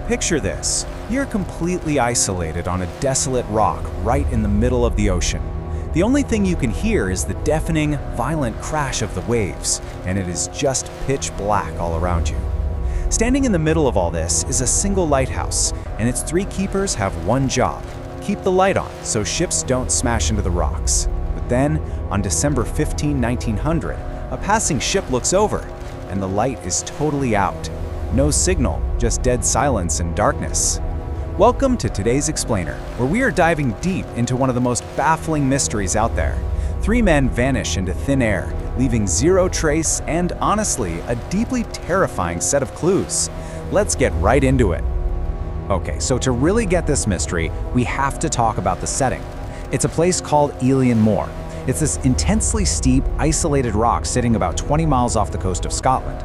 Picture this. You're completely isolated on a desolate rock right in the middle of the ocean. The only thing you can hear is the deafening, violent crash of the waves, and it is just pitch black all around you. Standing in the middle of all this is a single lighthouse, and its three keepers have one job: keep the light on so ships don't smash into the rocks. But then, on December 15, 1900, a passing ship looks over, and the light is totally out. No signal, just dead silence and darkness. Welcome to today's Explainer, where we are diving deep into one of the most baffling mysteries out there. Three men vanish into thin air, leaving zero trace and, honestly, a deeply terrifying set of clues. Let's get right into it. Okay, so to really get this mystery, we have to talk about the setting. It's a place called Flannan Moor. It's this intensely steep, isolated rock sitting about 20 miles off the coast of Scotland.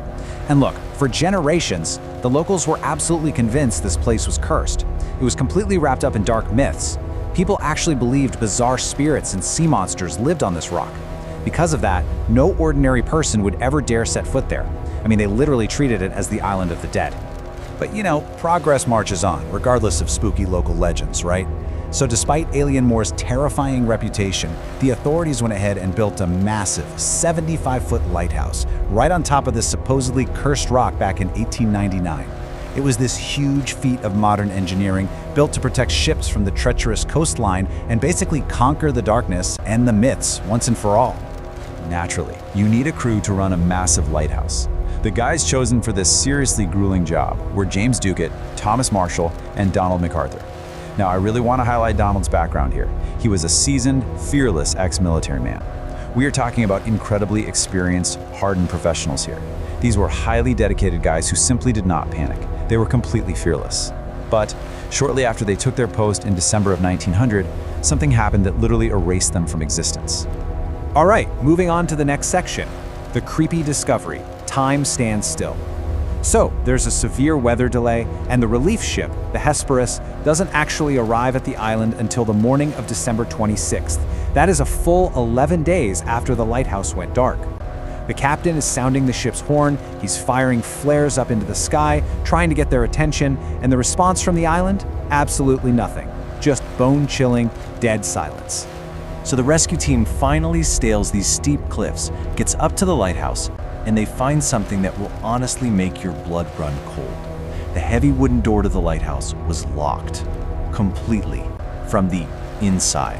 And look, for generations, the locals were absolutely convinced this place was cursed. It was completely wrapped up in dark myths. People actually believed bizarre spirits and sea monsters lived on this rock. Because of that, no ordinary person would ever dare set foot there. I mean, they literally treated it as the island of the dead. But you know, progress marches on, regardless of spooky local legends, right? So despite Flannan Moor's terrifying reputation, the authorities went ahead and built a massive 75-foot lighthouse right on top of this supposedly cursed rock back in 1899. It was this huge feat of modern engineering built to protect ships from the treacherous coastline and basically conquer the darkness and the myths once and for all. Naturally, you need a crew to run a massive lighthouse. The guys chosen for this seriously grueling job were James Ducat, Thomas Marshall, and Donald MacArthur. Now, I really want to highlight Donald's background here. He was a seasoned, fearless ex-military man. We are talking about incredibly experienced, hardened professionals here. These were highly dedicated guys who simply did not panic. They were completely fearless. But shortly after they took their post in December of 1900, something happened that literally erased them from existence. All right, moving on to the next section. The creepy discovery. Time stands still. So, there's a severe weather delay, and the relief ship, the Hesperus, doesn't actually arrive at the island until the morning of December 26th. That is a full 11 days after the lighthouse went dark. The captain is sounding the ship's horn, he's firing flares up into the sky, trying to get their attention, and the response from the island? Absolutely nothing. Just bone-chilling, dead silence. So the rescue team finally scales these steep cliffs, gets up to the lighthouse, and they find something that will honestly make your blood run cold. The heavy wooden door to the lighthouse was locked, completely, from the inside.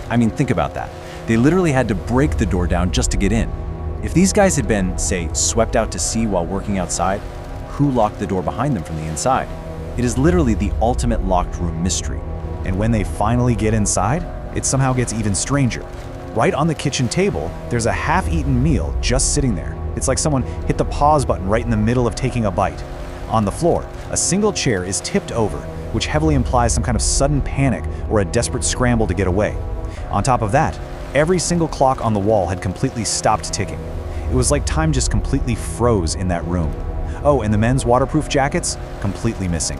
I mean, think about that. They literally had to break the door down just to get in. If these guys had been, say, swept out to sea while working outside, who locked the door behind them from the inside? It is literally the ultimate locked room mystery. And when they finally get inside, it somehow gets even stranger. Right on the kitchen table, there's a half-eaten meal just sitting there. It's like someone hit the pause button right in the middle of taking a bite. On the floor, a single chair is tipped over, which heavily implies some kind of sudden panic or a desperate scramble to get away. On top of that, every single clock on the wall had completely stopped ticking. It was like time just completely froze in that room. Oh, and the men's waterproof jackets? Completely missing.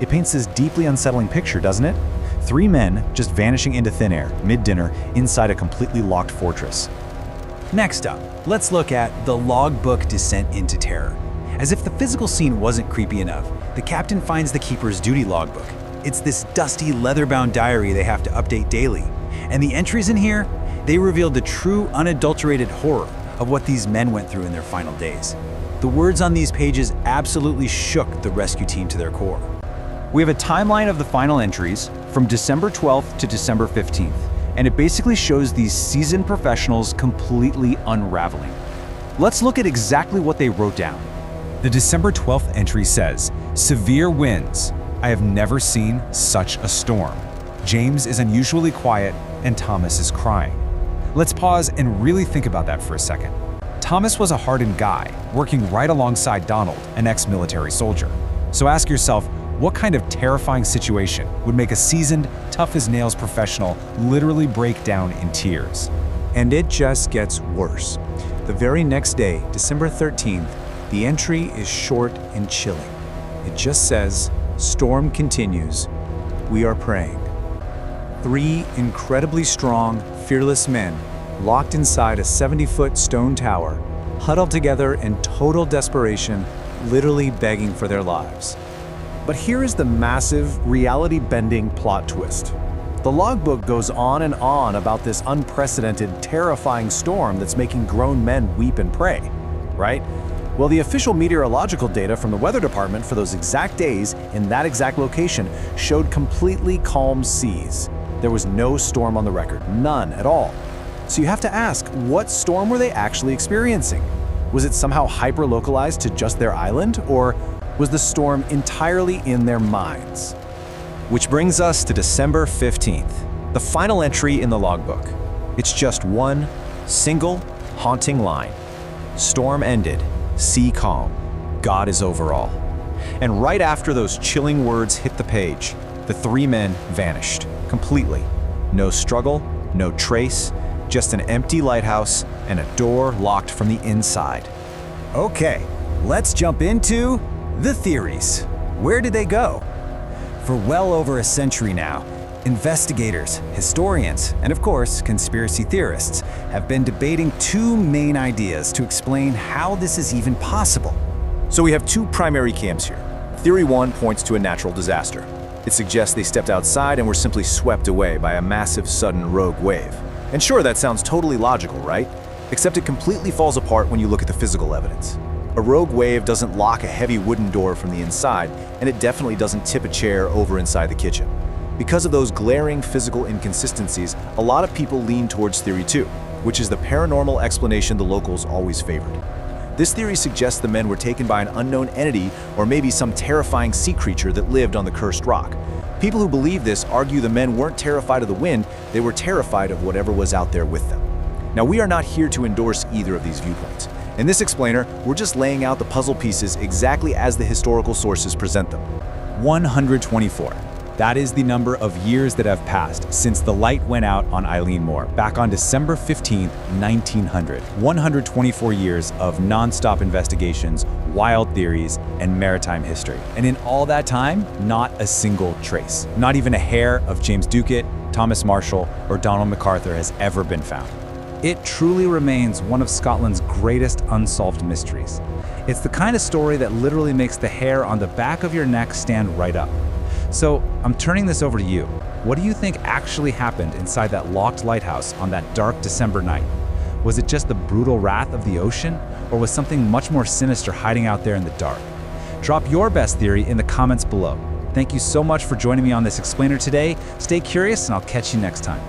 It paints this deeply unsettling picture, doesn't it? Three men just vanishing into thin air, mid-dinner, inside a completely locked fortress. Next up, let's look at the logbook descent into terror. As if the physical scene wasn't creepy enough, the captain finds the keeper's duty logbook. It's this dusty, leather-bound diary they have to update daily. And the entries in here, they revealed the true, unadulterated horror of what these men went through in their final days. The words on these pages absolutely shook the rescue team to their core. We have a timeline of the final entries from December 12th to December 15th, and it basically shows these seasoned professionals completely unraveling. Let's look at exactly what they wrote down. The December 12th entry says, "Severe winds. I have never seen such a storm. James is unusually quiet and Thomas is crying." Let's pause and really think about that for a second. Thomas was a hardened guy, working right alongside Donald, an ex-military soldier. So ask yourself, what kind of terrifying situation would make a seasoned, tough-as-nails professional literally break down in tears? And it just gets worse. The very next day, December 13th, the entry is short and chilling. It just says, "Storm continues. We are praying." Three incredibly strong, fearless men, locked inside a 70-foot stone tower, huddled together in total desperation, literally begging for their lives. But here is the massive, reality-bending plot twist. The logbook goes on and on about this unprecedented, terrifying storm that's making grown men weep and pray, right? Well, the official meteorological data from the weather department for those exact days in that exact location showed completely calm seas. There was no storm on the record, none at all. So you have to ask, what storm were they actually experiencing? Was it somehow hyper-localized to just their island, or was the storm entirely in their minds? Which brings us to December 15th, the final entry in the logbook. It's just one single, haunting line. Storm ended, sea calm, God is over all. And right after those chilling words hit the page, the three men vanished, completely. No struggle, no trace, just an empty lighthouse and a door locked from the inside. Okay, let's jump into the theories. Where did they go? For well over a century now, investigators, historians, and of course, conspiracy theorists have been debating two main ideas to explain how this is even possible. So we have two primary camps here. Theory one points to a natural disaster. It suggests they stepped outside and were simply swept away by a massive, sudden rogue wave. And sure, that sounds totally logical, right? Except it completely falls apart when you look at the physical evidence. A rogue wave doesn't lock a heavy wooden door from the inside, and it definitely doesn't tip a chair over inside the kitchen. Because of those glaring physical inconsistencies, a lot of people lean towards theory two, which is the paranormal explanation the locals always favored. This theory suggests the men were taken by an unknown entity or maybe some terrifying sea creature that lived on the cursed rock. People who believe this argue the men weren't terrified of the wind, they were terrified of whatever was out there with them. Now, we are not here to endorse either of these viewpoints. In this explainer, we're just laying out the puzzle pieces exactly as the historical sources present them. 124. That is the number of years that have passed since the light went out on Eileen Moore, back on December 15, 1900. 124 years of non-stop investigations, wild theories, and maritime history. And in all that time, not a single trace. Not even a hair of James Ducat, Thomas Marshall, or Donald MacArthur has ever been found. It truly remains one of Scotland's greatest unsolved mysteries. It's the kind of story that literally makes the hair on the back of your neck stand right up. So I'm turning this over to you. What do you think actually happened inside that locked lighthouse on that dark December night? Was it just the brutal wrath of the ocean, or was something much more sinister hiding out there in the dark? Drop your best theory in the comments below. Thank you so much for joining me on this explainer today. Stay curious, and I'll catch you next time.